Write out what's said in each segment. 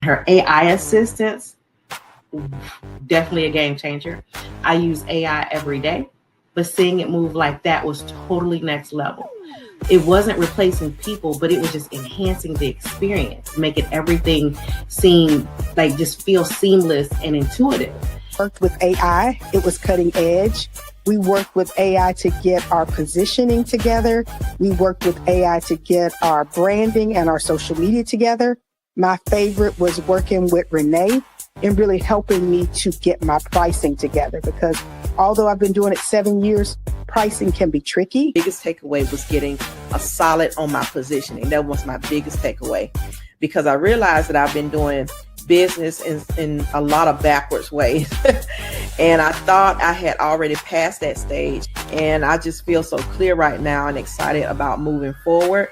Her AI assistants, definitely a game changer. I use AI every day, but seeing it move like that was totally next level. It wasn't replacing people, but it was just enhancing the experience, making everything seem like just feel seamless and intuitive. Worked with AI, it was cutting edge. We worked with AI to get our positioning together. We worked with AI to get our branding and our social media together. My favorite was working with Renee and really helping me to get my pricing together, because although I've been doing it 7 years, pricing can be tricky. Biggest takeaway was getting a solid on my positioning. That was my biggest takeaway, because I realized that I've been doing business in a lot of backwards ways. And I thought I had already passed that stage. And I just feel so clear right now and excited about moving forward.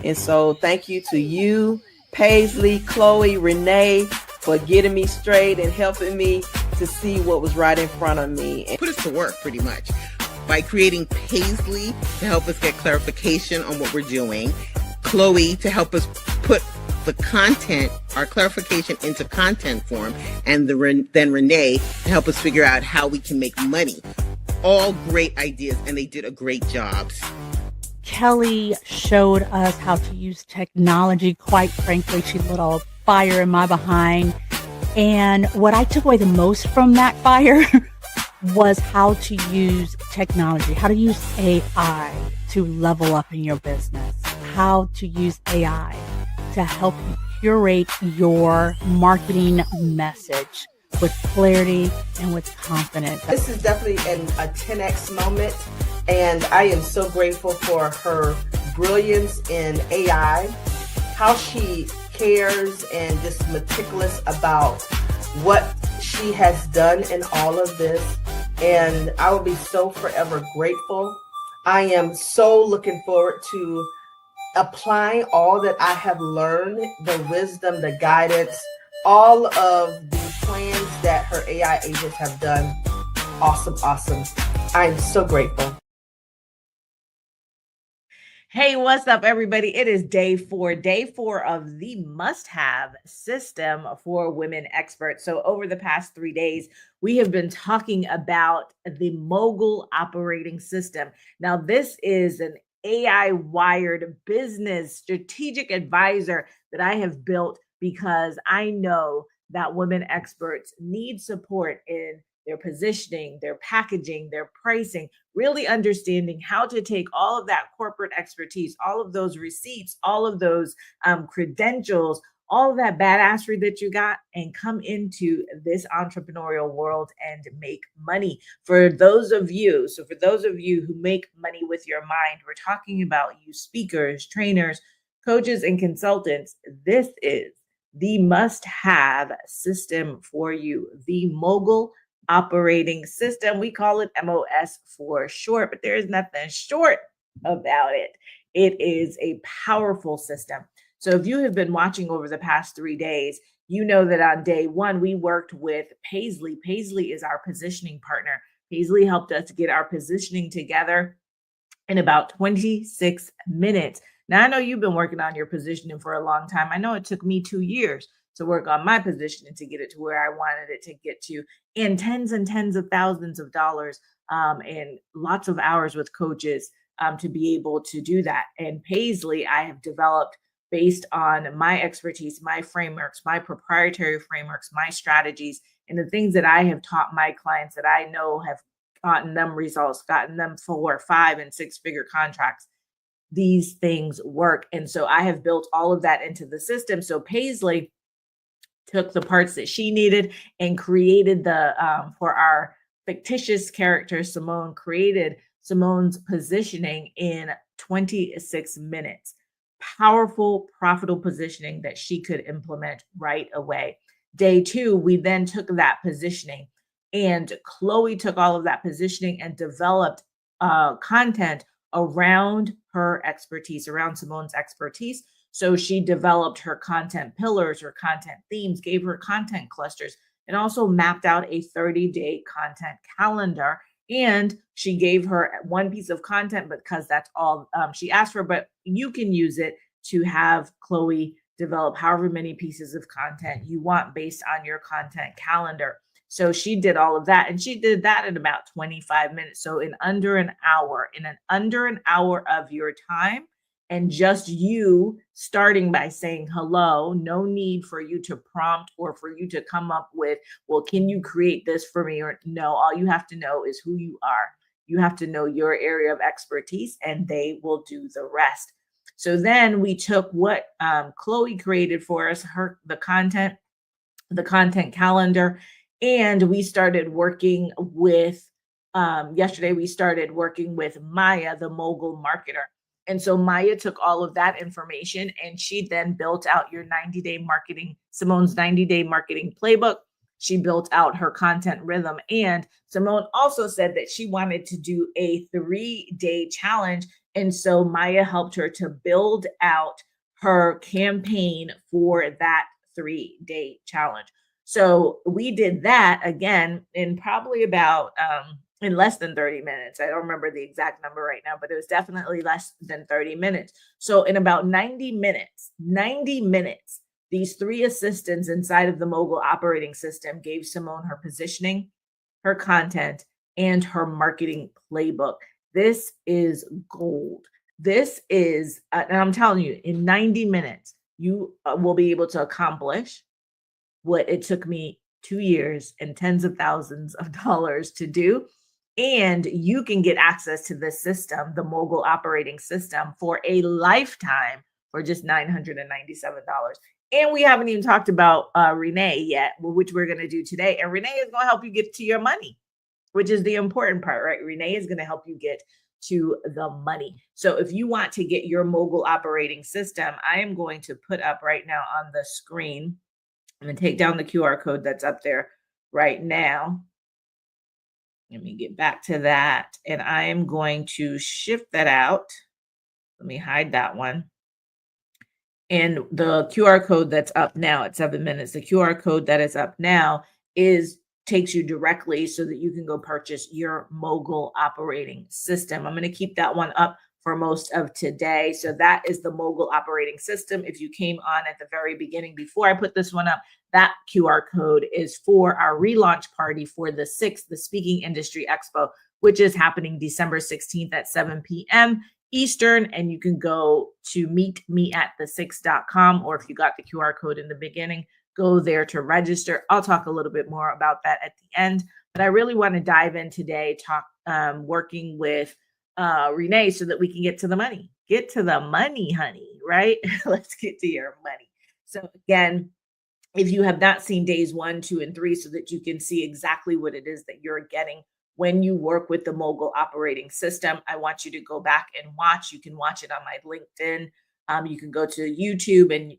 And so thank you to you, Paisley, Chloe, Renee, for getting me straight and helping me to see what was right in front of me. And put us to work pretty much by creating Paisley to help us get clarification on what we're doing, Chloe to help us put the content, our clarification, into content form, and then Renee to help us figure out how we can make money. All great ideas, and they did a great job. Kelly showed us how to use technology. Quite frankly, she lit a fire in my behind. And what I took away the most from that fire was how to use technology, how to use AI to level up in your business, how to use AI to help you curate your marketing message with clarity and with confidence. This is definitely a 10x moment, and I am so grateful for her brilliance in AI, how she cares and just meticulous about what she has done in all of this. And I will be so forever grateful. I am so looking forward to applying all that I have learned, the wisdom, the guidance, all of the plans that her AI agents have done. Awesome, awesome. I'm so grateful. Hey, what's up, everybody? It is day four of the must-have system for women experts. So over the past 3 days, we have been talking about the Mogul operating system. Now, this is an AI wired business strategic advisor that I have built because I know that women experts need support in their positioning, their packaging, their pricing, really understanding how to take all of that corporate expertise, all of those receipts, all of those credentials, all of that badassery that you got, and come into this entrepreneurial world and make money. For those of you who make money with your mind, we're talking about you speakers, trainers, coaches, and consultants. This is the must-have system for you, the Mogul operating system. We call it MOS for short, but there is nothing short about it. It is a powerful system. So if you have been watching over the past 3 days, you know that on day one, we worked with Paisley. Paisley is our positioning partner. Paisley helped us get our positioning together in about 26 minutes. Now, I know you've been working on your positioning for a long time. I know it took me 2 years to work on my positioning to get it to where I wanted it to get to, in tens and tens of thousands of dollars, and lots of hours with coaches to be able to do that. And Paisley, I have developed based on my expertise, my frameworks, my proprietary frameworks, my strategies, and the things that I have taught my clients that I know have gotten them results, gotten them 4, 5, and 6-figure contracts. These things work. And so I have built all of that into the system. So Paisley took the parts that she needed and created for our fictitious character, Simone, created Simone's positioning in 26 minutes. Powerful, profitable positioning that she could implement right away. Day two, we then took that positioning, and Chloe took all of that positioning and developed content around her expertise, around Simone's expertise. So she developed her content pillars, her content themes, gave her content clusters, and also mapped out a 30-day content calendar. And she gave her one piece of content because that's all she asked for, but you can use it to have Chloe develop however many pieces of content you want based on your content calendar. So she did all of that, and she did that in about 25 minutes. So in under an hour of your time, and just you starting by saying hello, no need for you to prompt or for you to come up with, well, can you create this for me? Or no, all you have to know is who you are. You have to know your area of expertise, and they will do the rest. So then we took what Chloe created for us, the content calendar, and we started working with, yesterday we started working with Maya, the Mogul Marketer. And so Maya took all of that information and she then built out Simone's 90-day marketing playbook. She built out her content rhythm. And Simone also said that she wanted to do a 3-day challenge. And so Maya helped her to build out her campaign for that 3-day challenge. So we did that again in probably about in less than 30 minutes. I don't remember the exact number right now, but it was definitely less than 30 minutes. So in about 90 minutes, these 3 assistants inside of the Mogul operating system gave Simone her positioning, her content, and her marketing playbook. This is gold. This is, and I'm telling you, in 90 minutes, you will be able to accomplish what it took me 2 years and tens of thousands of dollars to do. And you can get access to this system, the Mogul operating system, for a lifetime for just $997. And we haven't even talked about Renee yet, which we're going to do today. And Renee is going to help you get to your money, which is the important part, right? Renee is going to help you get to the money. So if you want to get your Mogul operating system, I am going to put up right now on the screen. I'm going to take down the QR code that's up there right now. Let me get back to that. And I am going to shift that out. Let me hide that one. And the QR code that's up now at 7 minutes, the QR code that is up now takes you directly so that you can go purchase your Mogul operating system. I'm going to keep that one up for most of today. So that is the Mogul operating system. If you came on at the very beginning before I put this one up, that QR code is for our relaunch party for the 6th, the Speaking Industry Expo, which is happening December 16th at 7 p.m. Eastern. And you can go to meetmeatthesix.com, or if you got the QR code in the beginning, go there to register. I'll talk a little bit more about that at the end, but I really want to dive in today, working with Renee so that we can get to the money. Get to the money, honey, right? Let's get to your money. So again, if you have not seen days 1, 2, and 3, so that you can see exactly what it is that you're getting when you work with the Mogul operating system, I want you to go back and watch. You can watch it on my LinkedIn. You can go to YouTube and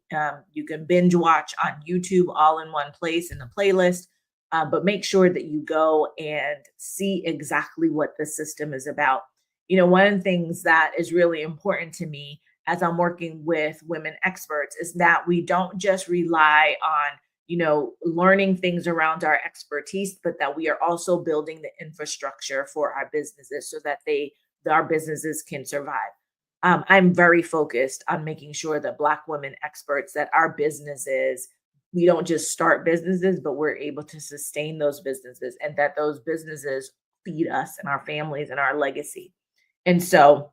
you can binge watch on YouTube all in one place in the playlist. But make sure that you go and see exactly what the system is about. You know, one of the things that is really important to me as I'm working with women experts is that we don't just rely on, learning things around our expertise, but that we are also building the infrastructure for our businesses so that our businesses can survive. I'm very focused on making sure that Black women experts, that our businesses, we don't just start businesses, but we're able to sustain those businesses, and that those businesses feed us and our families and our legacy. And so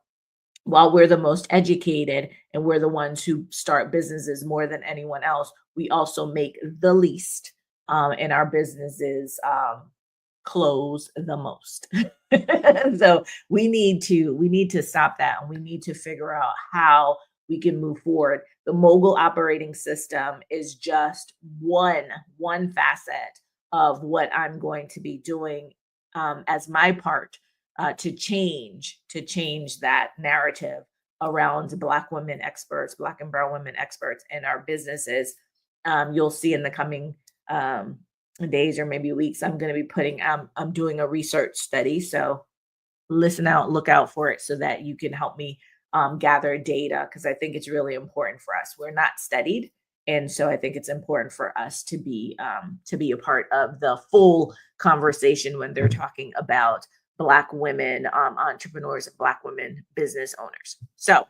while we're the most educated and we're the ones who start businesses more than anyone else, we also make the least, and our businesses close the most. So we need to stop that, and we need to figure out how we can move forward. The Mogul operating system is just one facet of what I'm going to be doing as my part to change that narrative around Black women experts, Black and brown women experts in our businesses. You'll see in the coming days or maybe weeks, I'm going to be I'm doing a research study. So look out for it so that you can help me gather data, because I think it's really important for us. We're not studied. And so I think it's important for us to be a part of the full conversation when they're talking about Black women entrepreneurs and Black women business owners. So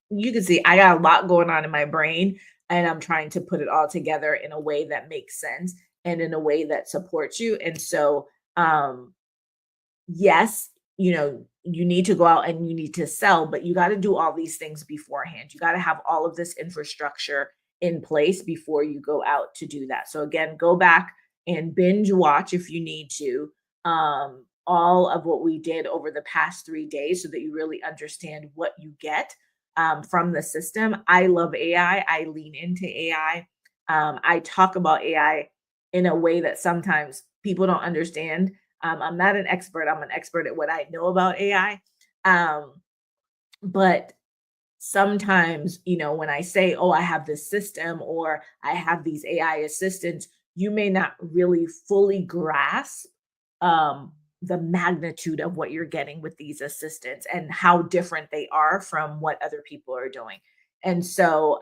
You can see I got a lot going on in my brain, and I'm trying to put it all together in a way that makes sense and in a way that supports you. And so, um, yes, you need to go out and you need to sell, but you got to do all these things beforehand. You got to have all of this infrastructure in place before you go out to do that. So again, go back and binge watch if you need to, all of what we did over the past 3 days so that you really understand what you get from the system. I love AI. I lean into AI. I talk about AI in a way that sometimes people don't understand. I'm not an expert. I'm an expert at what I know about AI. But sometimes, when I say, oh, I have this system or I have these AI assistants, you may not really fully grasp the magnitude of what you're getting with these assistants and how different they are from what other people are doing. And so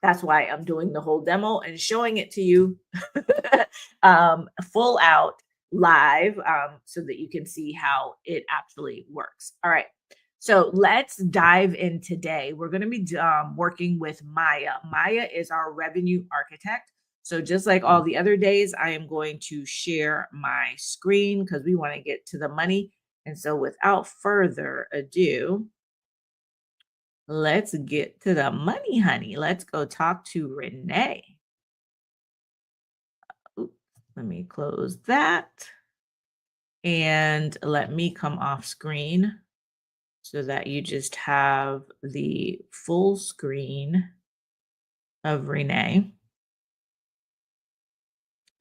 that's why I'm doing the whole demo and showing it to you full out live so that you can see how it actually works. All right. So let's dive in today. We're going to be working with Maya. Maya is our revenue architect. So just like all the other days, I am going to share my screen because we want to get to the money. And so without further ado, let's get to the money, honey. Let's go talk to Renee. Oops, let me close that. And let me come off screen so that you just have the full screen of Renee.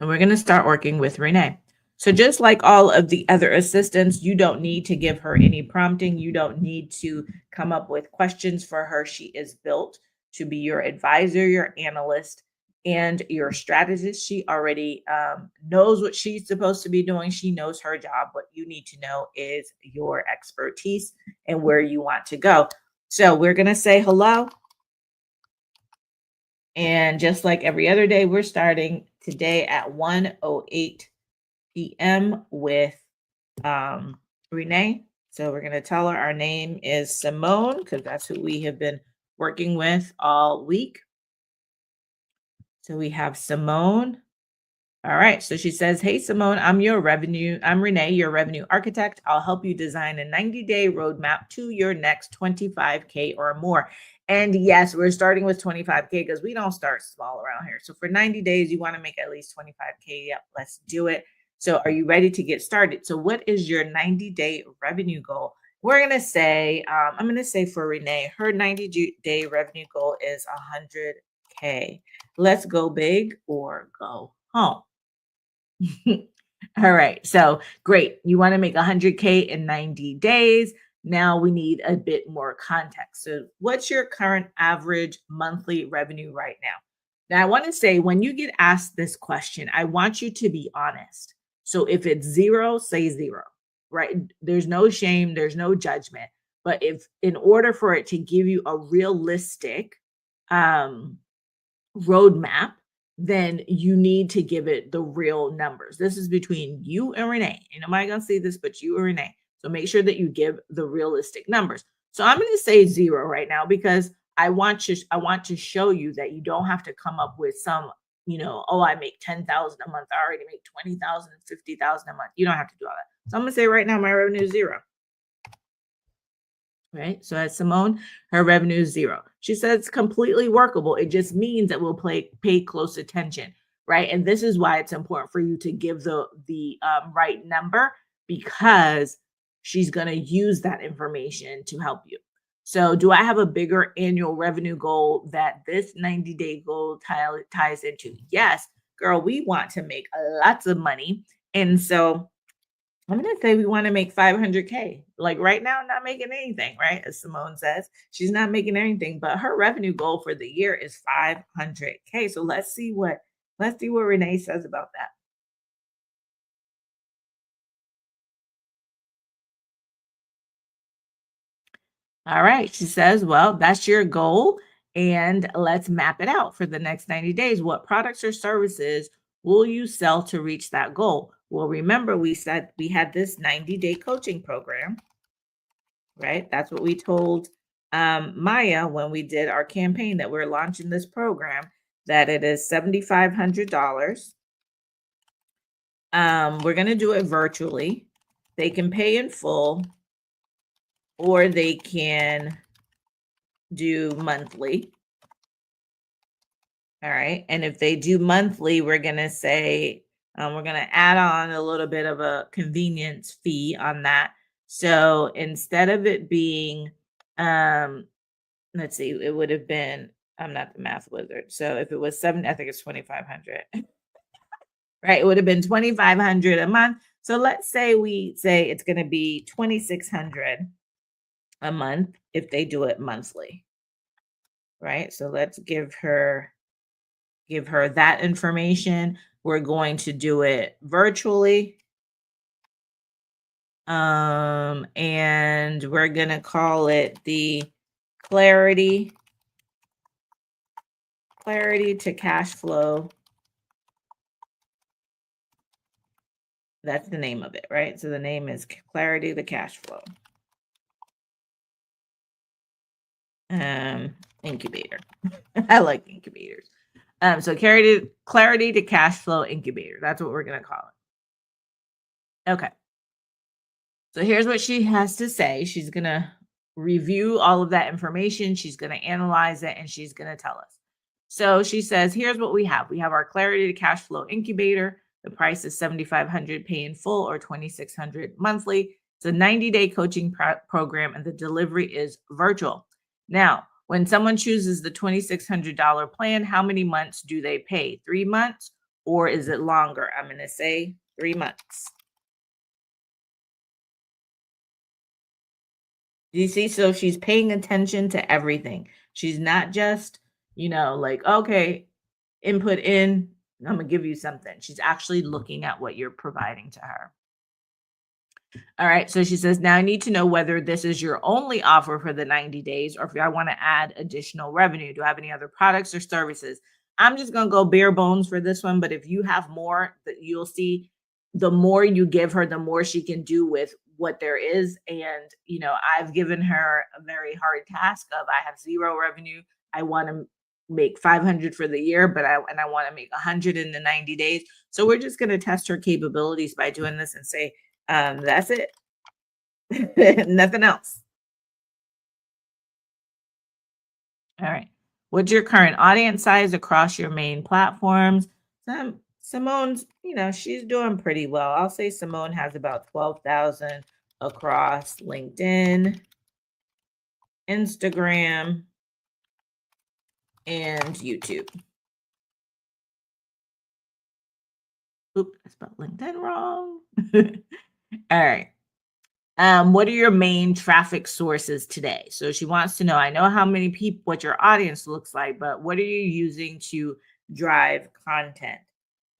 And we're going to start working with Renee. So just like all of the other assistants, you don't need to give her any prompting. You don't need to come up with questions for her. She is built to be your advisor, your analyst, and your strategist. She already knows what she's supposed to be doing. She knows her job. What you need to know is your expertise and where you want to go. So we're going to say hello. And just like every other day, we're starting today at 1:08 p.m. with Renee. So we're going to tell her our name is Simone because that's who we have been working with all week. So we have Simone. All right. So she says, hey, Simone, I'm Renee, your revenue architect. I'll help you design a 90-day roadmap to your next 25K or more. And yes, we're starting with 25K because we don't start small around here. So for 90 days, you want to make at least 25K. Yep, let's do it. So are you ready to get started? So what is your 90-day revenue goal? We're going to say, I'm going to say for Renee, her 90-day revenue goal is 100K. Let's go big or go home. All right. So great. You want to make 100K in 90 days. Now we need a bit more context. So what's your current average monthly revenue right now? Now I want to say when you get asked this question, I want you to be honest. So if it's zero, say zero, right? There's no shame. There's no judgment. But if in order for it to give you a realistic roadmap, then you need to give it the real numbers. This is between you and Renee. Ain't nobody gonna see this but you and Renee. So make sure that you give the realistic numbers. So I'm going to say zero right now because I want to show you that you don't have to come up with some, oh, I make 10,000 a month. I already make 20,000 and 50,000 a month. You don't have to do all that. So I'm going to say right now my revenue is zero. Right. So as Simone, her revenue is zero. She says it's completely workable. It just means that we'll pay close attention. Right. And this is why it's important for you to give the right number because she's going to use that information to help you. So do I have a bigger annual revenue goal that this 90-day goal ties into? Yes, girl, we want to make lots of money. And so I'm going to say we want to make 500K. Like right now, not making anything, right? As Simone says, she's not making anything, but her revenue goal for the year is 500K. So let's see what Renee says about that. All right. She says, well, that's your goal. And let's map it out for the next 90 days. What products or services will you sell to reach that goal? Well, remember, we said we had this 90-day coaching program, right? That's what we told Maya, when we did our campaign that we're launching this program, that it is $7,500. We're going to do it virtually. They can pay in full or they can do monthly. All right. And if they do monthly, we're going to say, we're going to add on a little bit of a convenience fee on that. So instead of it being, let's see, it would have been, I'm not the math wizard. So if it was I think it's 2,500, right? It would have been 2,500 a month. So let's say we say it's going to be 2,600 a month if they do it monthly, right? So let's give her that information. We're going to do it virtually. And we're going to call it the clarity to cash flow. That's the name of it, right? So the name is clarity to cash flow. Incubator. I like incubators. So clarity to cash flow incubator. That's what we're going to call it. Okay. So here's what she has to say. She's going to review all of that information. She's going to analyze it and she's going to tell us. So she says, here's what we have. We have our clarity to cash flow incubator. The price is $7,500 pay in full or $2,600 monthly. It's a 90-day coaching program and the delivery is virtual. Now, when someone chooses the $2,600 plan, how many months do they pay? 3 months or is it longer? I'm going to say 3 months. You see, so she's paying attention to everything. She's not just, like, okay, input in, I'm going to give you something. She's actually looking at what you're providing to her. All right. So she says, now I need to know whether this is your only offer for the 90 days or if I want to add additional revenue. Do I have any other products or services? I'm just going to go bare bones for this one. But if you have more, that you'll see, the more you give her, the more she can do with what there is. And, I've given her a very hard task of I have zero revenue. I want to make 500 for the year, but I want to make 100 in the 90 days. So we're just going to test her capabilities by doing this and say, that's it. Nothing else. All right. What's your current audience size across your main platforms? Simone's, she's doing pretty well. I'll say Simone has about 12,000 across LinkedIn, Instagram, and YouTube. Oop, I spelled LinkedIn wrong. All right. What are your main traffic sources today? So she wants to know, I know how many people, what your audience looks like, but what are you using to drive content?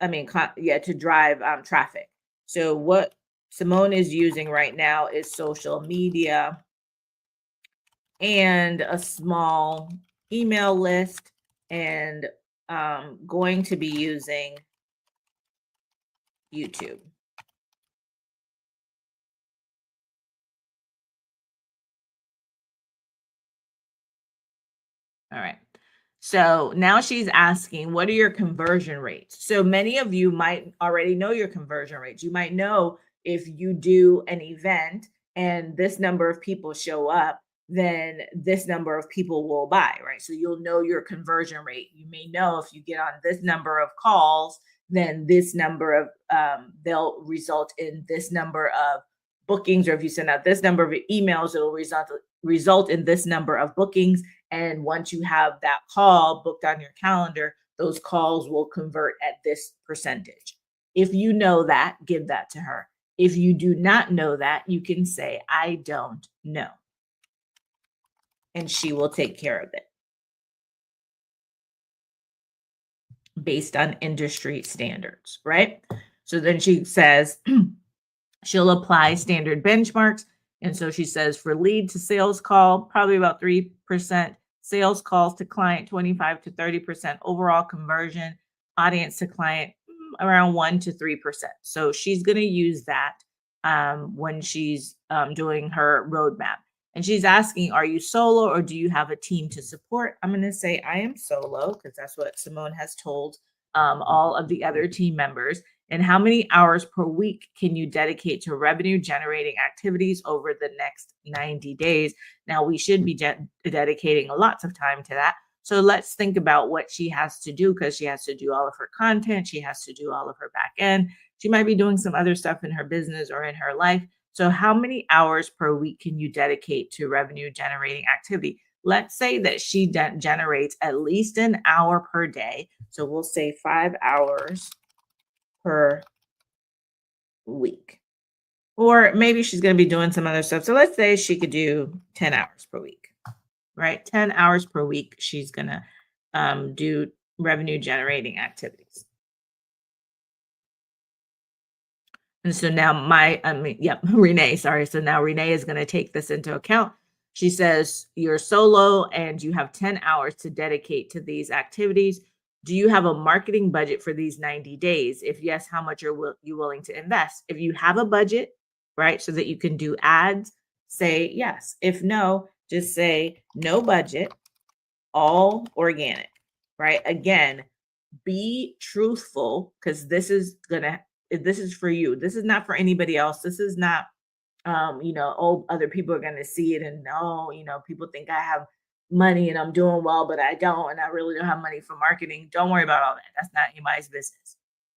To drive traffic. So what Simone is using right now is social media and a small email list and going to be using YouTube. All right. So now she's asking, what are your conversion rates? So many of you might already know your conversion rates. You might know if you do an event and this number of people show up, then this number of people will buy, right? So you'll know your conversion rate. You may know if you get on this number of calls, then this number of, they'll result in this number of bookings, or if you send out this number of emails, it'll result in this number of bookings. And once you have that call booked on your calendar, those calls will convert at this percentage. If you know that, give that to her. If you do not know that, you can say, I don't know. And she will take care of it based on industry standards, right? So then she says she'll apply standard benchmarks. And so she says for lead to sales call, probably about 3%. Sales calls to client, 25 to 30%. Overall conversion, audience to client, around 1 to 3%. So she's going to use that when she's doing her roadmap. And she's asking, are you solo or do you have a team to support? I'm going to say I am solo because that's what Simone has told all of the other team members. And how many hours per week can you dedicate to revenue generating activities over the next 90 days? Now, we should be dedicating lots of time to that. So let's think about what she has to do, because she has to do all of her content. She has to do all of her back end. She might be doing some other stuff in her business or in her life. So how many hours per week can you dedicate to revenue generating activity? Let's say that she generates at least an hour per day. So we'll say 5 hours per week. Or maybe she's going to be doing some other stuff. So let's say she could do 10 hours per week, right? 10 hours per week, she's going to do revenue generating activities. And so now Renee, sorry. So now Renee is going to take this into account. She says, you're solo and you have 10 hours to dedicate to these activities. Do you have a marketing budget for these 90 days? If yes, how much are you willing to invest? If you have a budget, right, so that you can do ads, say yes. If no, just say no budget, all organic, right? Again, be truthful, because this is for you. This is not for anybody else. This is not, other people are going to see it and people think I have money and I'm doing well, but I don't, and I really don't have money for marketing. Don't worry about all that. That's not anybody's business.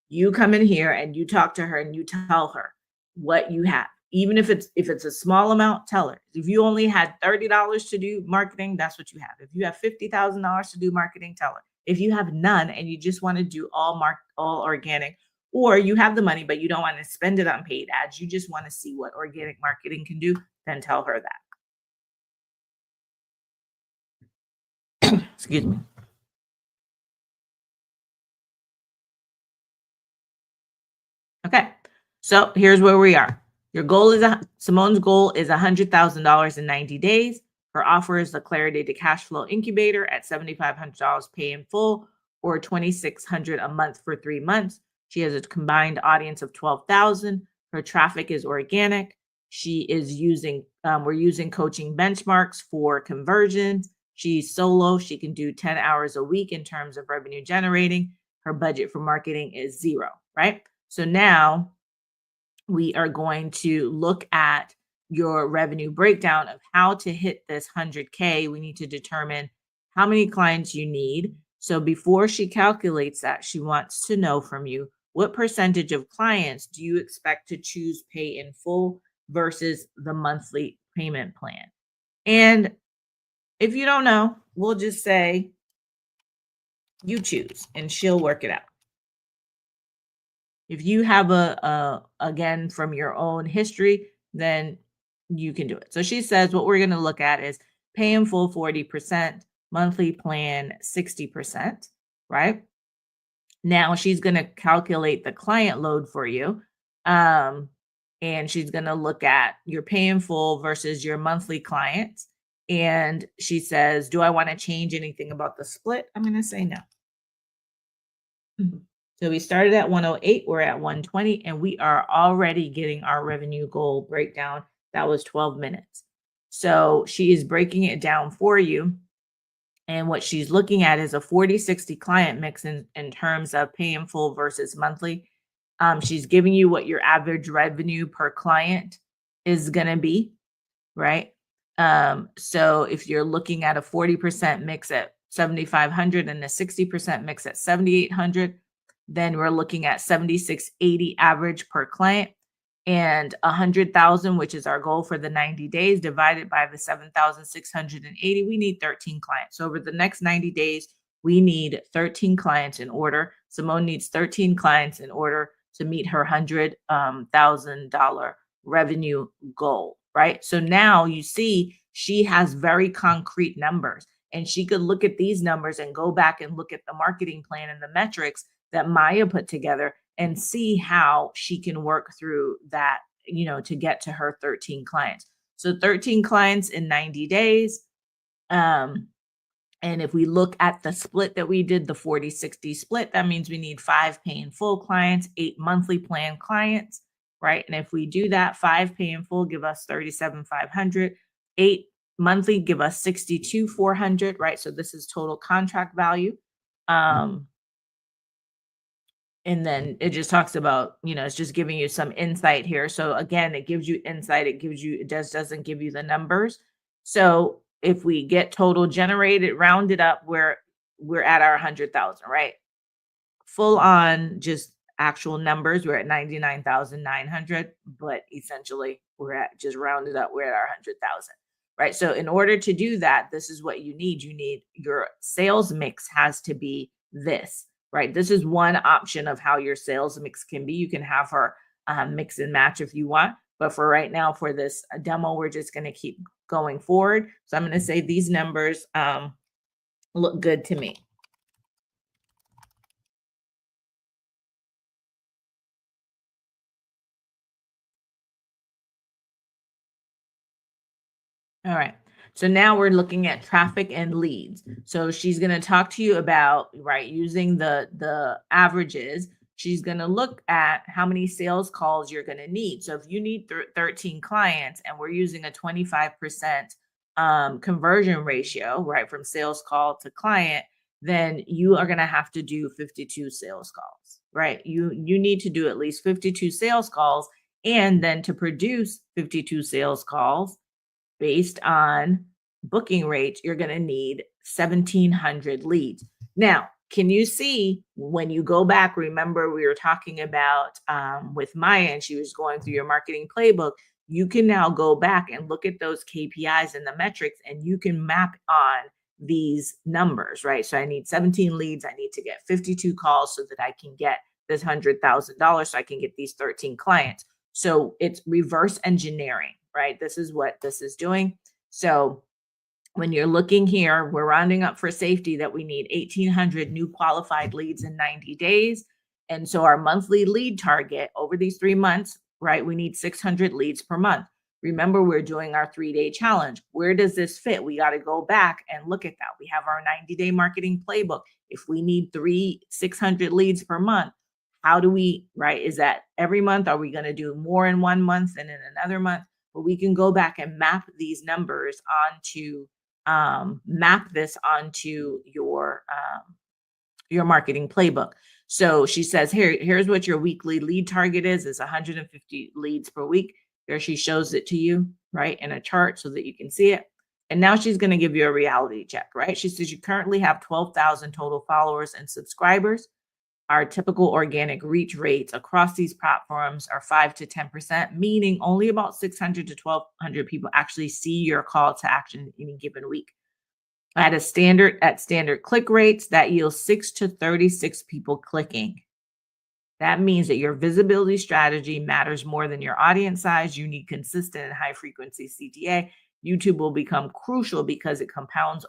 You come in here and you talk to her and you tell her what you have. Even if it's a small amount, tell her. If you only had $30 to do marketing, that's what you have. If you have $50,000 to do marketing, tell her. If you have none and you just want to do all organic, or you have the money but you don't want to spend it on paid ads, you just want to see what organic marketing can do, then tell her that. Excuse me. Okay, so here's where we are. Your goal is Simone's goal is $100,000 in 90 days. Her offer is the Clarity to Cash Flow Incubator at $7,500 pay in full, or $2,600 a month for 3 months. She has a combined audience of 12,000. Her traffic is organic. She is using, we're using coaching benchmarks for conversions. She's solo. She can do 10 hours a week in terms of revenue generating. Her budget for marketing is 0, right? So now we are going to look at your revenue breakdown of how to hit this 100K. We need to determine how many clients you need. So before she calculates that, she wants to know from you, what percentage of clients do you expect to choose pay in full versus the monthly payment plan? And if you don't know, we'll just say you choose and she'll work it out. If you have again, from your own history, then you can do it. So she says what we're going to look at is pay in full 40%, monthly plan 60%, right? Now she's going to calculate the client load for you. And she's going to look at your pay in full versus your monthly clients. And she says, do I want to change anything about the split? I'm going to say no. So we started at 108, we're at 120, and we are already getting our revenue goal breakdown. That was 12 minutes. So she is breaking it down for you. And what she's looking at is a 40-60 client mix in terms of pay in full versus monthly. She's giving you what your average revenue per client is going to be, right? So if you're looking at a 40% mix at 7,500 and a 60% mix at 7,800, then we're looking at 7,680 average per client, and 100,000, which is our goal for the 90 days, divided by the 7,680. We need 13 clients. So over the next 90 days, we need 13 clients in order. Simone needs 13 clients in order to meet her $100,000 revenue goal, right? So now you see she has very concrete numbers, and she could look at these numbers and go back and look at the marketing plan and the metrics that Maya put together and see how she can work through that, to get to her 13 clients. So 13 clients in 90 days. And if we look at the split that we did, the 40-60 split, that means we need 5 pay in full clients, 8 monthly plan clients, right? And if we do that, 5 pay in full give us 37,500, 8 monthly give us 62,400, right? So this is total contract value. And then it just talks about, it's just giving you some insight here. So again, it gives you insight. It just doesn't give you the numbers. So if we get total generated, rounded up, we're at our 100,000, right? Full on just actual numbers, we're at 99,900, but essentially we're at, just rounded up, we're at our 100,000, right? So in order to do that, this is what you need. You need your sales mix has to be this, right? This is one option of how your sales mix can be. You can have her mix and match if you want, but for right now, for this demo, we're just going to keep going forward. So I'm going to say these numbers look good to me. All right. So now we're looking at traffic and leads. So she's going to talk to you about, right, using the averages. She's going to look at how many sales calls you're going to need. So if you need 13 clients and we're using a 25% conversion ratio, right, from sales call to client, then you are going to have to do 52 sales calls, right? You need to do at least 52 sales calls, and then to produce 52 sales calls based on booking rates, you're going to need 1,700 leads. Now, can you see when you go back? Remember, we were talking about with Maya, and she was going through your marketing playbook. You can now go back and look at those KPIs and the metrics, and you can map on these numbers, right? So I need 17 leads. I need to get 52 calls so that I can get this $100,000, so I can get these 13 clients. So it's reverse engineering, right? This is what this is doing. So when you're looking here, we're rounding up for safety that we need 1,800 new qualified leads in 90 days. And so our monthly lead target over these 3 months, right? We need 600 leads per month. Remember, we're doing our 3-day challenge. Where does this fit? We got to go back and look at that. We have our 90-day marketing playbook. If we need 600 leads per month, how do we, right? Is that every month? Are we going to do more in one month than in another month? But we can go back and map these numbers onto, map this onto your marketing playbook. So she says, here's what your weekly lead target is 150 leads per week. There she shows it to you, right, in a chart so that you can see it. And now she's going to give you a reality check, right? She says you currently have 12,000 total followers and subscribers. Our typical organic reach rates across these platforms are 5 to 10%, meaning only about 600 to 1,200 people actually see your call to action in any given week. At standard click rates, that yields 6 to 36 people clicking. That means that your visibility strategy matters more than your audience size. You need consistent and high frequency CTA. YouTube will become crucial because it compounds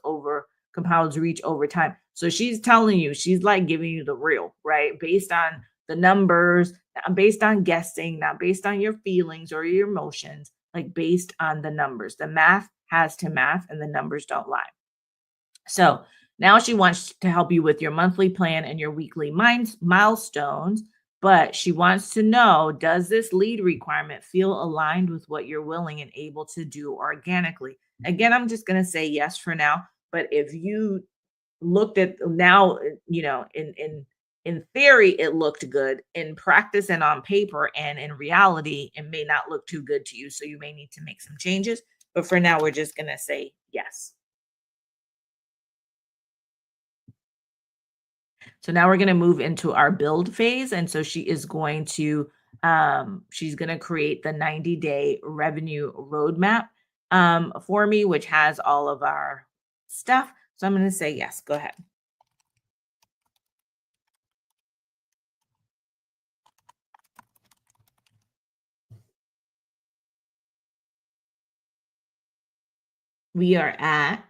reach over time. So she's telling you, she's like giving you the real, right? Based on the numbers, based on guessing, not based on your feelings or your emotions, like based on the numbers. The math has to math and the numbers don't lie. So now she wants to help you with your monthly plan and your weekly milestones, but she wants to know, does this lead requirement feel aligned with what you're willing and able to do organically? Again, I'm just going to say yes for now, but if you looked at now, in theory, it looked good. In practice and on paper and in reality, it may not look too good to you. So you may need to make some changes, but for now, we're just going to say yes. So now we're going to move into our build phase. And so she is going to, she's going to create the 90-day revenue roadmap for me, which has all of our stuff. So I'm going to say, yes, go ahead. We are at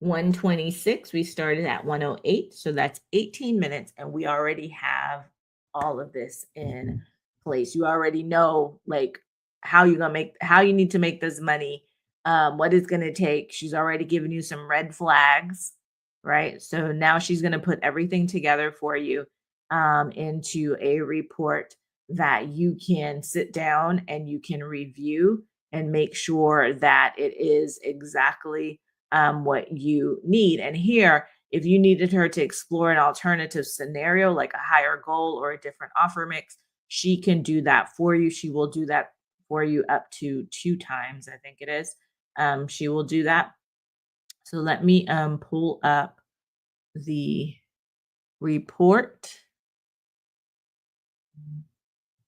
126. We started at 108. So that's 18 minutes. And we already have all of this in place. You already know like how you need to make this money, what it's going to take. She's already given you some red flags, right? So now she's going to put everything together for you into a report that you can sit down and you can review and make sure that it is exactly what you need. And here, if you needed her to explore an alternative scenario, like a higher goal or a different offer mix, she can do that for you. She will do that for you up to 2 times, I think it is. She will do that. So let me pull up the report,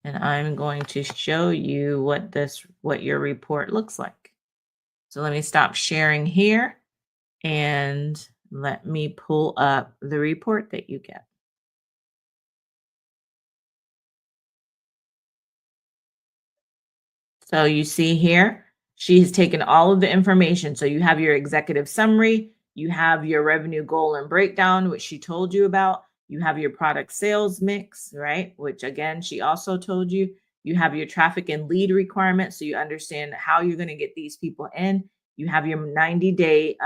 and I'm going to show you what your report looks like. So let me stop sharing here and let me pull up the report that you get. So you see here, she has taken all of the information. So you have your executive summary, you have your revenue goal and breakdown, which she told you about. You have your product sales mix, right? Which again, she also told you. You have your traffic and lead requirements. So you understand how you're going to get these people in. You have your 90-day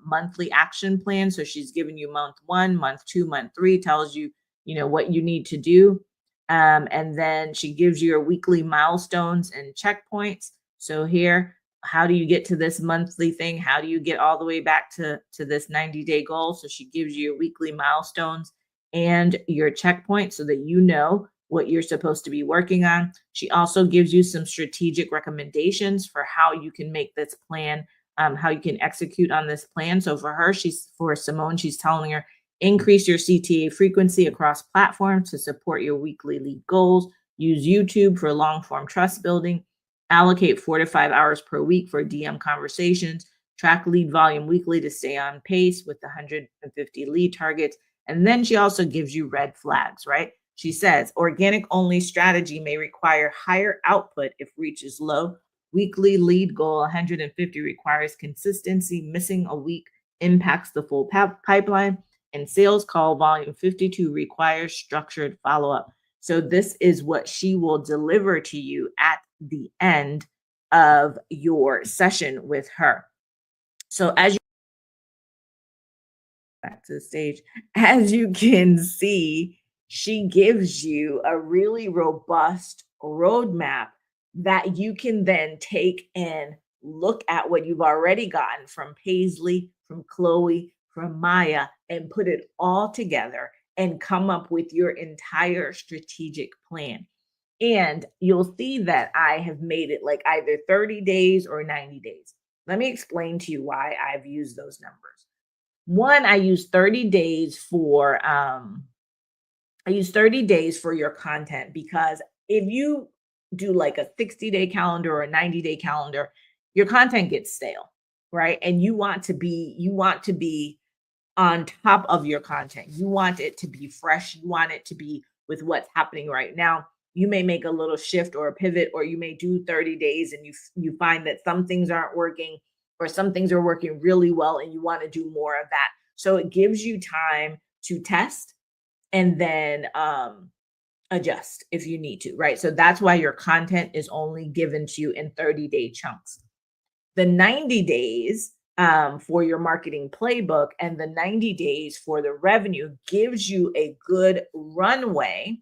monthly action plan. So she's giving you month 1, month 2, month 3, tells you, what you need to do. And then she gives you your weekly milestones and checkpoints. So here, how do you get to this monthly thing? How do you get all the way back to this 90-day goal? So she gives you your weekly milestones and your checkpoints so that you know what you're supposed to be working on. She also gives you some strategic recommendations for how you can make this plan, how you can execute on this plan. So for Simone, she's telling her, increase your CTA frequency across platforms to support your weekly lead goals. Use YouTube for long form trust building. Allocate 4 to 5 hours per week for DM conversations. Track lead volume weekly to stay on pace with the 150 lead targets. And then she also gives you red flags, right? She says organic only strategy may require higher output if reach is low. Weekly lead goal 150 requires consistency. Missing a week impacts the full pipeline. And sales call volume 52 requires structured follow-up. So this is what she will deliver to you at the end of your session with her. So as you back to the stage, as you can see, she gives you a really robust roadmap that you can then take and look at what you've already gotten from Paisley, from Chloe, from Maya, and put it all together and come up with your entire strategic plan. And you'll see that I have made it like either 30 days or 90 days. Let me explain to you why I've used those numbers. One, I use 30 days for your content, because if you do like a 60-day calendar or a 90-day calendar, your content gets stale, right? And you want to be on top of your content. You want it to be fresh. You want it to be with what's happening right now. You may make a little shift or a pivot, or you may do 30 days and you find that some things aren't working or some things are working really well and you want to do more of that. So it gives you time to test and then adjust if you need to, right? So that's why your content is only given to you in 30-day chunks. The 90 days for your marketing playbook and the 90 days for the revenue gives you a good runway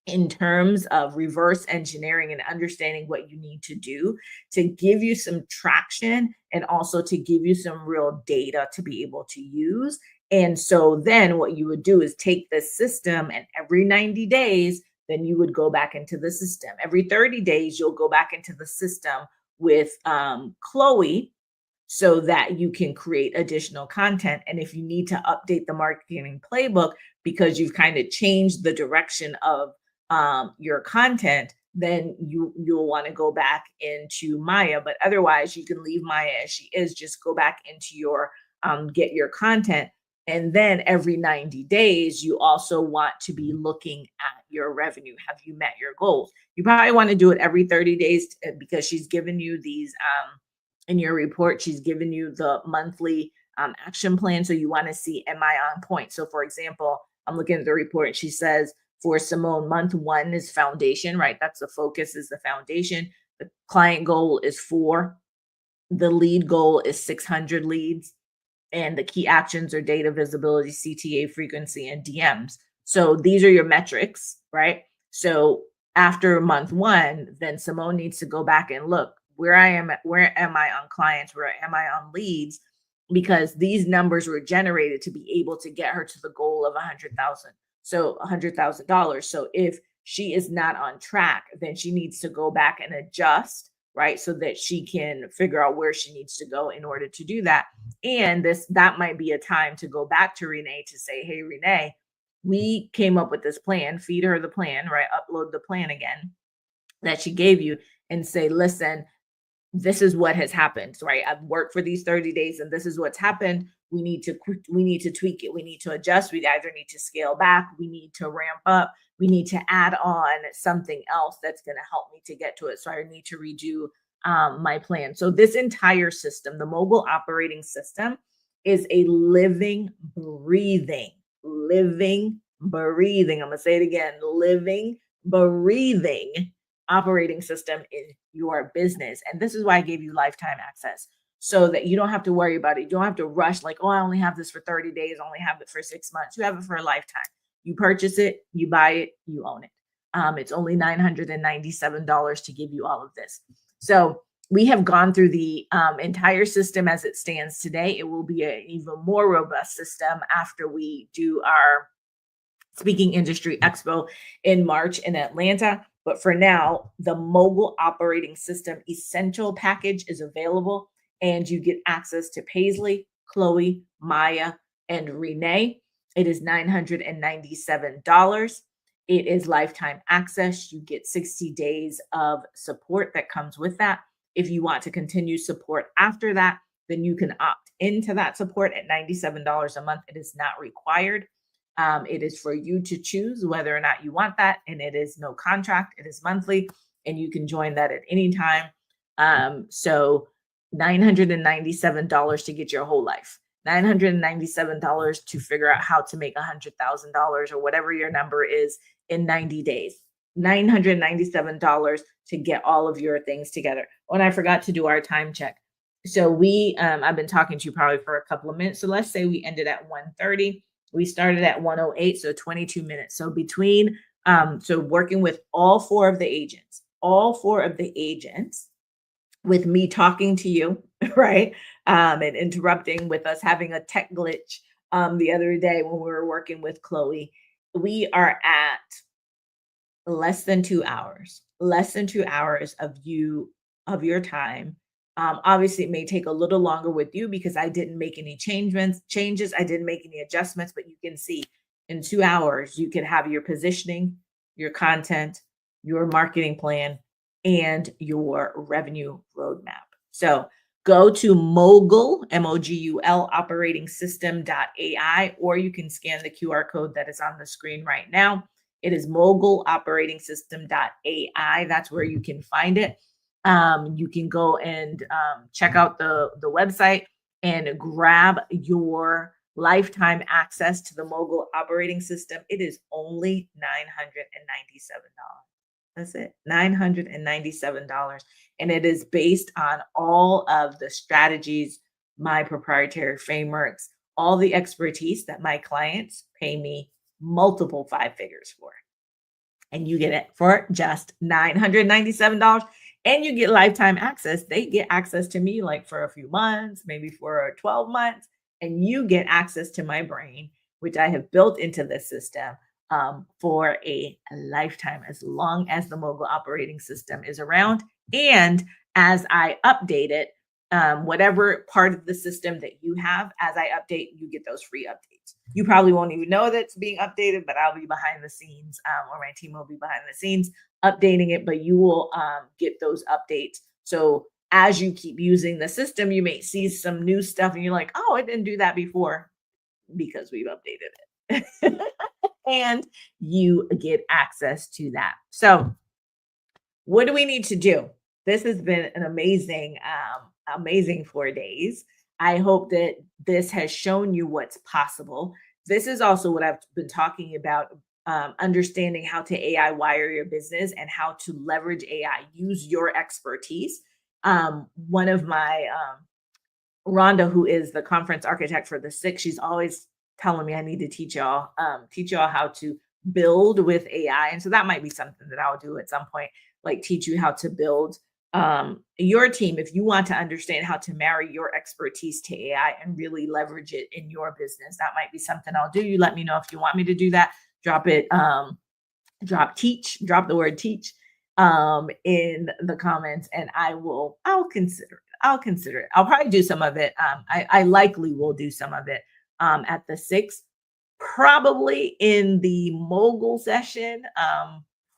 in terms of reverse engineering and understanding what you need to do to give you some traction and also to give you some real data to be able to use. And so then what you would do is take the system, and every 90 days, then you would go back into the system. Every 30 days, you'll go back into the system with Chloe so that you can create additional content. And if you need to update the marketing playbook because you've kind of changed the direction of your content, then you'll want to go back into Maya. But otherwise, you can leave Maya as she is. Just go back into your get your content. And then every 90 days, you also want to be looking at your revenue. Have you met your goals? You probably want to do it every 30 days because she's given you these in your report. She's given you the monthly action plan. So you want to see, am I on point? So for example, I'm looking at the report and she says, for Simone, month 1 is foundation, right? That's the focus, is the foundation. The client goal is 4. The lead goal is 600 leads. And the key actions are data visibility, CTA frequency, and DMs. So these are your metrics, right? So after month 1, then Simone needs to go back and look, where am I on clients? Where am I on leads? Because these numbers were generated to be able to get her to the goal of $100,000. So if she is not on track, then she needs to go back and adjust, right? So that she can figure out where she needs to go in order to do that. And that might be a time to go back to Renee to say, hey, Renee, we came up with this plan, feed her the plan, right? Upload the plan again that she gave you and say, listen, this is what has happened, right? I've worked for these 30 days and this is what's happened. We need to tweak it. We need to adjust. We either need to scale back. We need to ramp up. We need to add on something else that's going to help me to get to it. So I need to redo my plan. So this entire system, the Mogul operating system, is a living, breathing. I'm going to say it again, living, breathing operating system in your business. And this is why I gave you lifetime access, so that you don't have to worry about it. You don't have to rush like, oh, I only have this for 30 days, I only have it for 6 months. You have it for a lifetime. You purchase it, you buy it, you own it. It's only $997 to give you all of this. So we have gone through the entire system as it stands today. It will be an even more robust system after we do our Speaking Industry Expo in March in Atlanta. But for now, the Mogul Operating System Essential Package is available, and you get access to Paisley, Chloe, Maya, and Renee. It is $997. It is lifetime access. You get 60 days of support that comes with that. If you want to continue support after that, then you can opt into that support at $97 a month. It is not required. It is for you to choose whether or not you want that, and it is no contract. It is monthly, and you can join that at any time. So $997 to get your whole life, $997 to figure out how to make $100,000 or whatever your number is in 90 days, $997 to get all of your things together. Oh, and I forgot to do our time check. So I've been talking to you probably for a couple of minutes. So let's say we ended at 1:30. We started at 1:08, so 22 minutes. So between, so working with all four of the agents, with me talking to you, right? And interrupting with us having a tech glitch the other day when we were working with Chloe, we are at less than 2 hours of your time. Obviously, it may take a little longer with you because I didn't make any changes. I didn't make any adjustments, but you can see in 2 hours, you can have your positioning, your content, your marketing plan, and your revenue roadmap. So go to Mogul, MOGUL operating system.ai, or you can scan the QR code that is on the screen right now. It is Mogul operating system.ai. That's where you can find it. You can go and check out the website and grab your lifetime access to the Mogul operating system. It is only $997. That's it, $997. And it is based on all of the strategies, my proprietary frameworks, all the expertise that my clients pay me multiple 5 figures for. And you get it for just $997. And you get lifetime access. They get access to me like for a few months, maybe for 12 months. And you get access to my brain, which I have built into the system for a lifetime, as long as the Mogul operating system is around. And as I update it, whatever part of the system that you have, as I update, you get those free updates. You probably won't even know that it's being updated, but I'll be behind the scenes, or my team will be behind the scenes updating it, but you will get those updates. So as you keep using the system, you may see some new stuff and you're like, oh, I didn't do that before, because we've updated it. And you get access to that. So what do we need to do? This has been an amazing 4 days. I hope that this has shown you what's possible. This is also what I've been talking about, understanding how to AI wire your business and how to leverage AI, use your expertise. One of my, Rhonda, who is the conference architect for the 6, she's always telling me I need to teach y'all how to build with AI. And so that might be something that I'll do at some point, like teach you how to build your team, if you want to understand how to marry your expertise to AI and really leverage it in your business, that might be something I'll do. You let me know if you want me to do that. Drop it, drop the word teach in the comments, and I'll consider it. I'll probably do some of it. I likely will do some of it at the 6th, probably in the mogul session,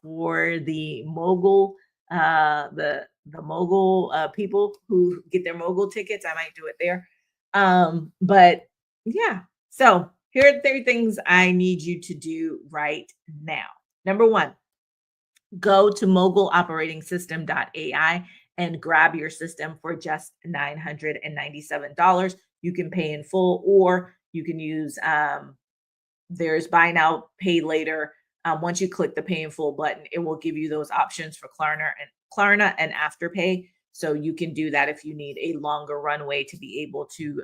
for the mogul, the mogul people who get their mogul tickets. I might do it there. But yeah, so here are 3 things I need you to do right now. Number 1, go to moguloperating-system.ai and grab your system for just $997. You can pay in full, or you can use, there's buy now, pay later. Once you click the pay in full button, it will give you those options for Klarna and Afterpay. So you can do that if you need a longer runway to be able to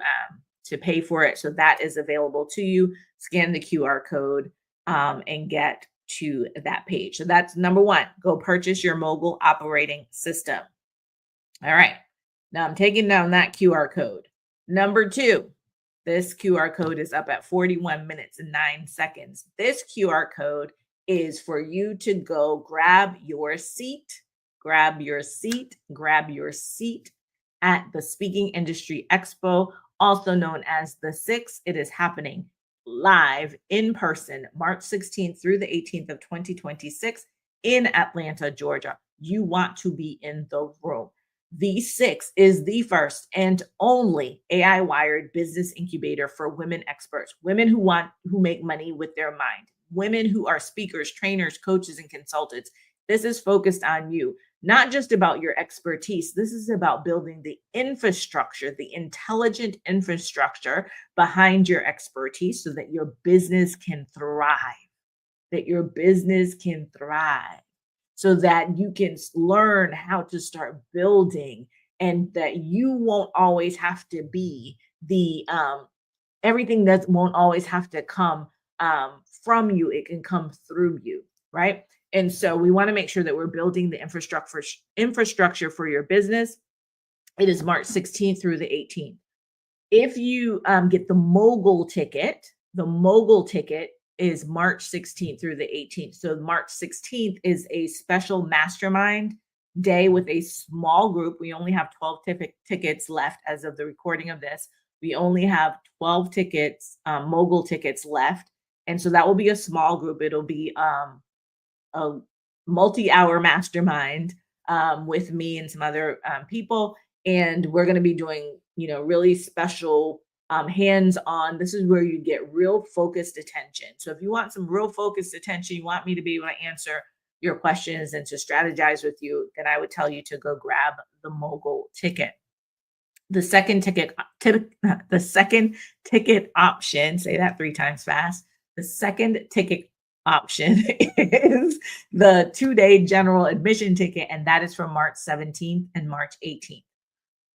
pay for it. So that is available to you. Scan the QR code and get to that page. So that's number 1. Go purchase your mogul operating system. All right. Now I'm taking down that QR code. Number 2, this QR code is up at 41 minutes and 9 seconds. This QR code is for you to go grab your seat at the Speaking Industry Expo, also known as the 6th. It is happening live in person, March 16th through the 18th of 2026 in Atlanta, Georgia. You want to be in the room. The 6th is the first and only AI wired business incubator for women experts, women who make money with their mind, women who are speakers, trainers, coaches, and consultants. This is focused on you, not just about your expertise. This is about building the infrastructure, the intelligent infrastructure behind your expertise so that your business can thrive, so that you can learn how to start building, and that you won't always have to be the everything that won't always have to come from you. It can come through you, right? And so we want to make sure that we're building the infrastructure for your business. It is March 16th through the 18th. If you get the mogul ticket is March 16th through the 18th. So March 16th is a special mastermind day with a small group. We only have 12 tickets left as of the recording of this. We only have 12 tickets, mogul tickets left. And so that will be a small group. It'll be a multi-hour mastermind with me and some other people. And we're going to be doing, really special hands-on. This is where you get real focused attention. So if you want some real focused attention, you want me to be able to answer your questions and to strategize with you, then I would tell you to go grab the mogul ticket. The second ticket option, say that 3 times fast. The second ticket option is the 2-day general admission ticket, and that is from March 17th and March 18th.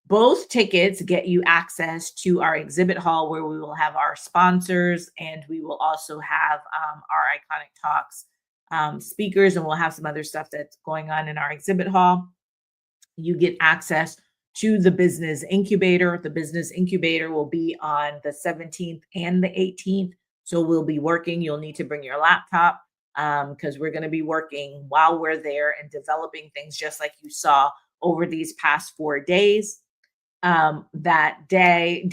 Both tickets get you access to our exhibit hall, where we will have our sponsors, and we will also have our Iconic Talks speakers, and we'll have some other stuff that's going on in our exhibit hall. You get access to the business incubator. The business incubator will be on the 17th and the 18th. So we'll be working. You'll need to bring your laptop because we're going to be working while we're there and developing things just like you saw over these past 4 days. That day,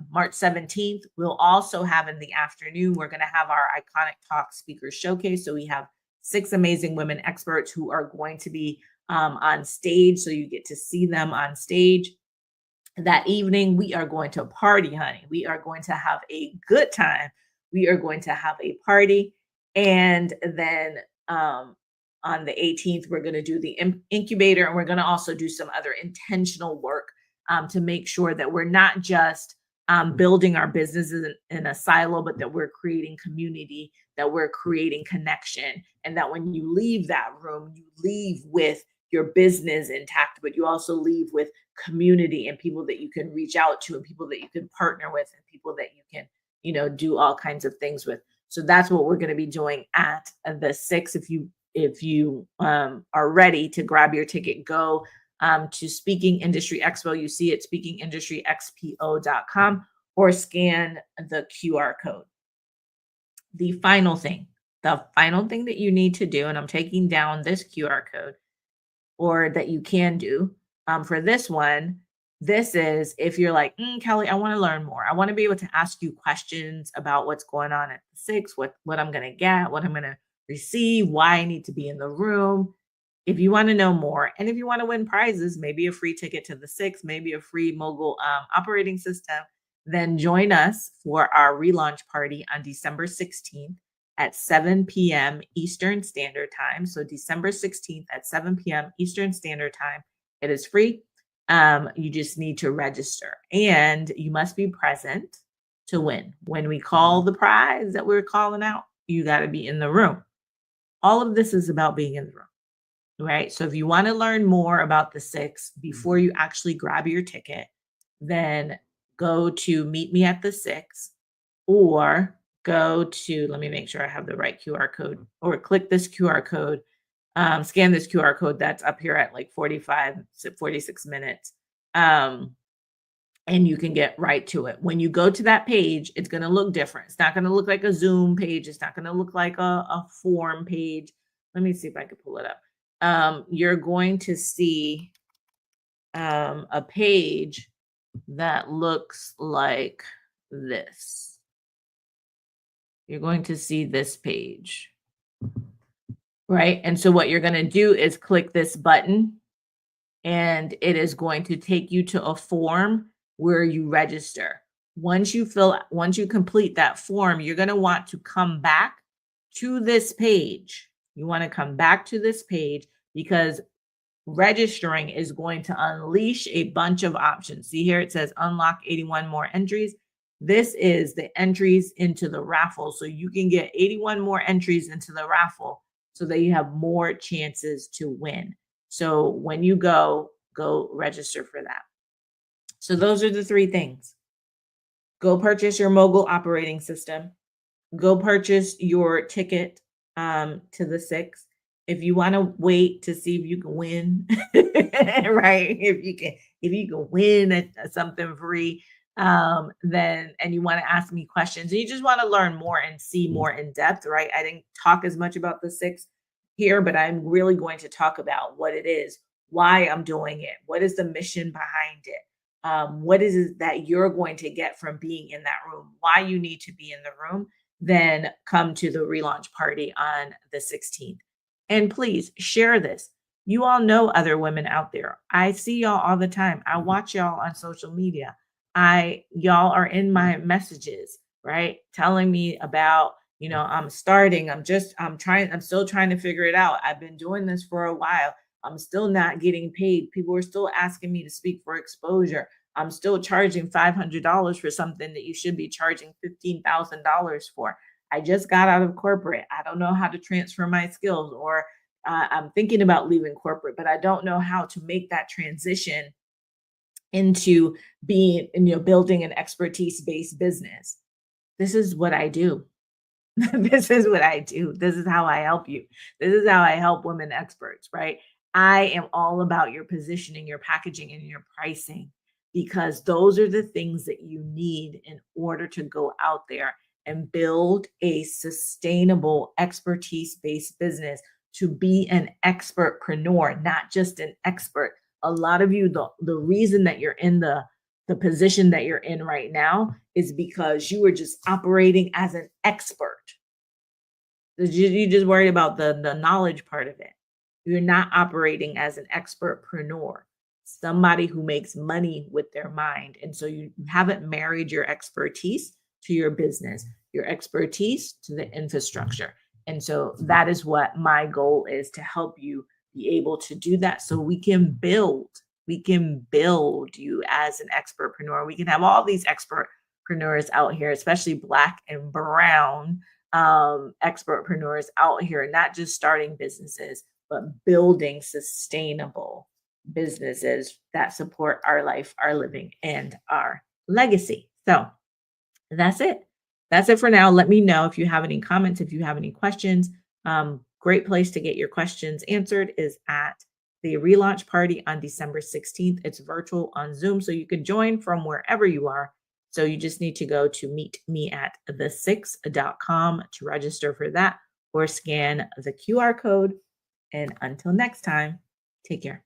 March 17th, we'll also have in the afternoon, we're going to have our Iconic Talk Speakers Showcase. So we have 6 amazing women experts who are going to be on stage. So you get to see them on stage. That evening, we are going to party, honey. We are going to have a good time. We are going to have a party. And then on the 18th, we're going to do the incubator, and we're going to also do some other intentional work to make sure that we're not just building our businesses in a silo, but that we're creating community, that we're creating connection, and that when you leave that room, you leave with your business intact, but you also leave with community and people that you can reach out to, and people that you can partner with, and people that you can, do all kinds of things with. So that's what we're going to be doing at the 6th. If you are ready to grab your ticket, go to Speaking Industry Expo. You see it, speakingindustryexpo.com, or scan the QR code. The final thing that you need to do, and I'm taking down this QR code, or that you can do for this one. This is if you're like, Kelly, I want to learn more. I want to be able to ask you questions about what's going on at the Six, what I'm going to get, what I'm going to receive, why I need to be in the room. If you want to know more, and if you want to win prizes, maybe a free ticket to the Six, maybe a free mogul operating system, then join us for our relaunch party on December 16th at 7 p.m. Eastern Standard Time. So December 16th at 7 p.m. Eastern Standard Time. It is free. You just need to register, and you must be present to win. When we call the prize that we're calling out, you got to be in the room. All of this is about being in the room, right? So if you want to learn more about the Six before you actually grab your ticket, then go to Meet Me at the Six, or go to, let me make sure I have the right QR code, or click this QR code, scan this QR code that's up here at like 46 minutes. And you can get right to it. When you go to that page, it's going to look different. It's not going to look like a Zoom page. It's not going to look like a form page. Let me see if I can pull it up. You're going to see a page that looks like this. You're going to see this page, right? And so what you're going to do is click this button, and it is going to take you to a form where you register. Once you complete that form, you're going to want to come back to this page. You want to come back to this page because registering is going to unleash a bunch of options. See here, it says unlock 81 more entries. This is the entries into the raffle. So you can get 81 more entries into the raffle so that you have more chances to win. So when you go register for that. So those are the three things. Go purchase your mogul operating system. Go purchase your ticket to the Six. If you want to wait to see if you can win, right? If you can win something free, then, and you want to ask me questions, and you just want to learn more and see more in depth, right? I didn't talk as much about the Six here, but I'm really going to talk about what it is, why I'm doing it, what is the mission behind it, what is it that you're going to get from being in that room, why you need to be in the room. Then come to the relaunch party on the 16th. And please share this. You all know other women out there. I see y'all all the time. I watch y'all on social media. Y'all are in my messages, right? Telling me about, I'm still trying to figure it out. I've been doing this for a while. I'm still not getting paid. People are still asking me to speak for exposure. I'm still charging $500 for something that you should be charging $15,000 for. I just got out of corporate. I don't know how to transfer my skills, or I'm thinking about leaving corporate, but I don't know how to make that transition into being, building an expertise-based business. This is what I do. This is what I do. This is how I help you. This is how I help women experts, right? I am all about your positioning, your packaging, and your pricing, because those are the things that you need in order to go out there and build a sustainable expertise-based business, to be an expertpreneur, not just an expert. A lot of you, the reason that you're in the position that you're in right now is because you were just operating as an expert. You're just worried about the knowledge part of it. You're not operating as an expertpreneur, somebody who makes money with their mind. And so you haven't married your expertise to your business, your expertise to the infrastructure. And so that is what my goal is, to help you be able to do that, so we can build you as an expertpreneur. We can have all these expertpreneurs out here, especially Black and brown expertpreneurs out here, not just starting businesses, but building sustainable businesses that support our life, our living, and our legacy. So that's it. That's it for now. Let me know if you have any comments, if you have any questions. Great place to get your questions answered is at the relaunch party on December 16th. It's virtual on Zoom, so you can join from wherever you are. So you just need to go to meetmeatthe6.com to register for that, or scan the QR code. And until next time, take care.